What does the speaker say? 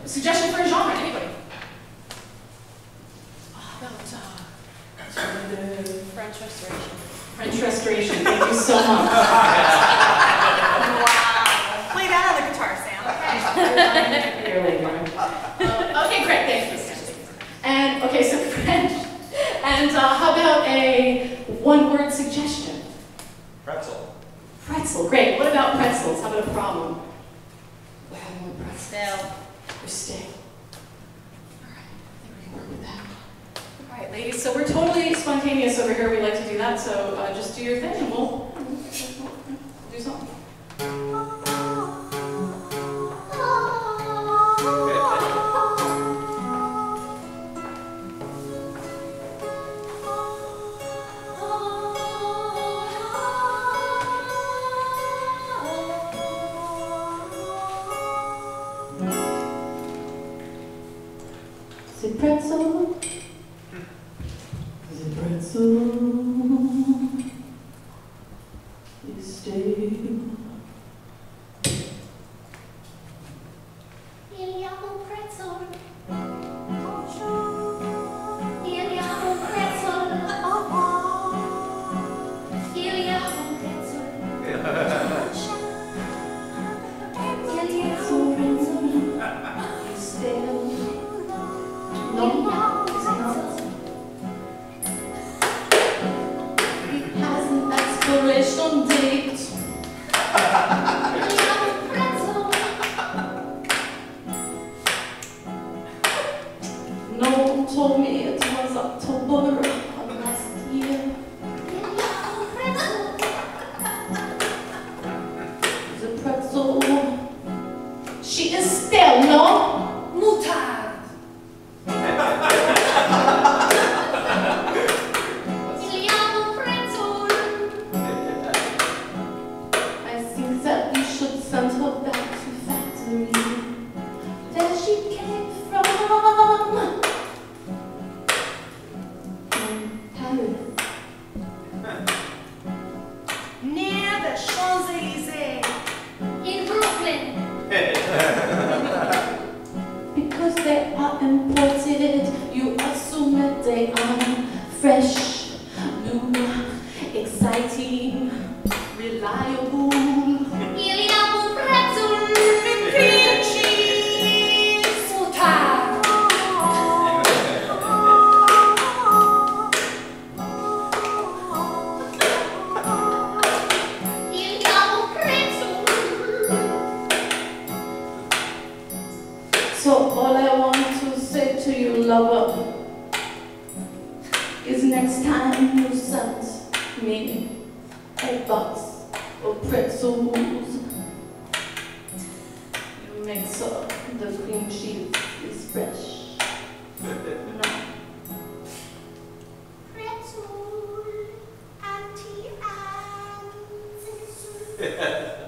suggestion for a genre, anybody? How about French Restoration. French Restoration, thank you so much. Wow. Play that on the guitar, Sam. Okay, great, thank you. And, okay, so French. And how about a one-word suggestion? Pretzel. Pretzel, great. What about pretzels? How about a problem? Well, pretzels. Stale. They're stale. All right, I think we can work with that. All right, ladies, so we're totally spontaneous over here. We like to do that, so just do your thing and we'll do something. The pretzel, the pretzel is stale. Vogliamo pretzel. Vogliamo pretzel. Vogliamo pretzel. No, it's not. It has an expiration date. No one told me it was October of last year. The pretzel, she is stale, no? Mutard. I think that you should send her back to factory that she came from. Paris. Near the Champs-Élysées. In Brooklyn. Because they are imported, you assume that they are fresh, new, exciting, reliable. Vogliamo pretzel. Cream cheese. Mutard. Vogliamo pretzel. So all I want to say to you, lover, is next time you send me a box of pretzels, you make sure the cream cheese is fresh. No. Pretzel. Auntie Anne's.